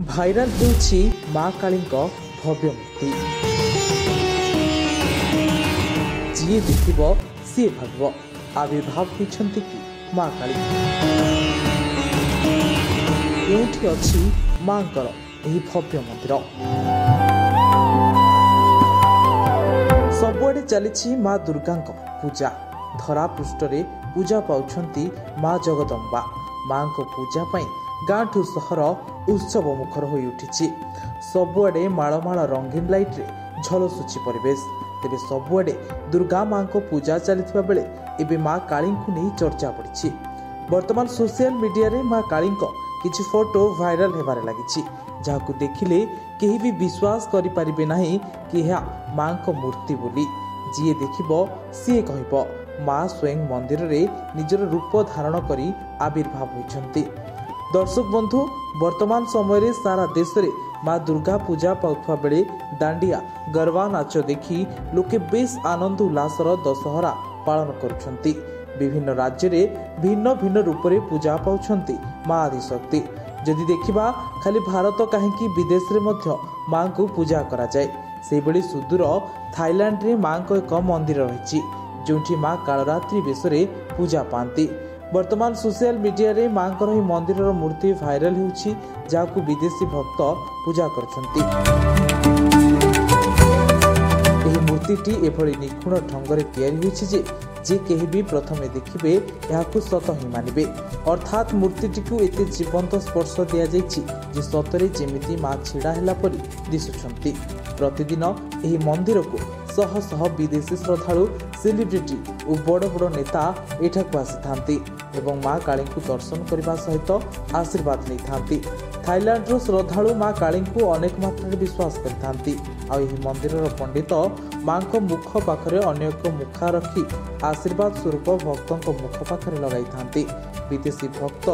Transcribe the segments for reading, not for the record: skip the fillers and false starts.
Viral होउछि माँ कालींक भव्य मूर्ति। जी देखिब सी भागव आविर्भाव होइछन्ति कि माँ काली। केउठी अछि माँकर एही भव्य मंदिर। सबुआडे चलिछि माँ दुर्गांक पूजा। धरा पृष्ठरे पूजा पाउछन्ति माँ जगदम्बा। माँ को पूजा पाई गाँठू सहर उत्सव मुखर होई उठिछि। सबुआडे माळमाळ रंगीन लाइट रे झलसुछि परिवेश। तेबे सबुआडे दुर्गा माँ को पूजा चलिथिबा बेले एबे माँ कालींकु नै चर्चा पड़िछि। वर्तमान सोशल मीडिया रे माँ कालींक किछि फोटो भाइराल हेबारे लागिछि, जाहाकु देखिले केही भी विश्वास करि परिबे नाही कि यह माँ को मूर्ति बोली। जी देखिबो सी कहिबो माँ स्वयं मंदिर रे निजर रूप धारण करी आविर्भाव होइछन्ति। दर्शक बंधु, वर्तमान समय रे सारा देश रे माँ दुर्गा पूजा पाउथवा बेले दांडिया गरबा नाच देखि लोके बेस आनंद उल्लासर दशहरा पालन करुछन्ति। विभिन्न राज्य रे भिन्न भिन्न रूप रे पूजा पाउछन्ति माँ आदिशक्ति। जदि देखिबा खाली भारत काहेकि विदेश रे मध्य माँ को पूजा करा जाय। से बेले सुदूर थाईलैंड रे माँ को एक मंदिर रहिछि, जोंठी माँ कालरात्रि बेसरे पूजा पांती। वर्तमान सोशल मीडिया रे माँ को ही मंदिर मूर्ति भाइराल होउछि, जाहाकु विदेशी भक्त पूजा करछन्ति। एही मूर्तिटी एभली निखुण ढंगरे तैयारी होइछि जे केही भी प्रथमे देखिबे याकु सत ही मानिबे। अर्थात मूर्तिटी को एते जीवंत स्पर्श दिया जाइछि जे सतरे जेमिति माँ छिड़ा हेला परि दिसुछन्ति। प्रतिदिन एही मंदिर को शह शह विदेशी श्रद्धालु, सेलिब्रिटी और बड़ बड़ नेता एठाकु आसिथांती एवं माँ काली को दर्शन करने सहित आशीर्वाद नहीं थांती। थाईलैंड रो श्रद्धालु माँ काली को अनेक मात्रा विश्वास करथांती। आ एही मंदिर पंडित माँ को मुख पाखरे अन्य एक मुखा रखी आशीर्वाद स्वरूप भक्तों को मुख पाखरे लगाई थांती। विदेशी भक्त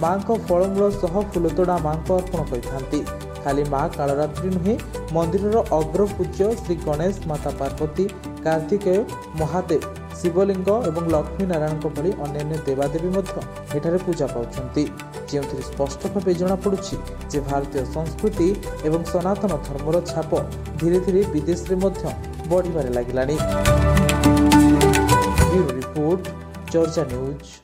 माँ को फलमूल सह फूलतोड़ा माँ को अर्पण करथांती। खाली माँ कालरात्रि नुहे, मंदिर अग्र पूज्य श्री गणेश, माता पार्वती, कार्तिकेय, महादेव, शिवलिंग एवं लक्ष्मी नारायण भली अन्य देवादेवी मध्य एठारे पूजा पाउछन्ति। जेउथिरे स्पष्ट भावे जଣା पडुछि जे भारतीय संस्कृति एवं सनातन धर्मर छाप धीरे धीरे विदेश रे मध्य बढ़िबारे लागिलानी। ब्यूरो रिपोर्ट, चर्चा न्यूज।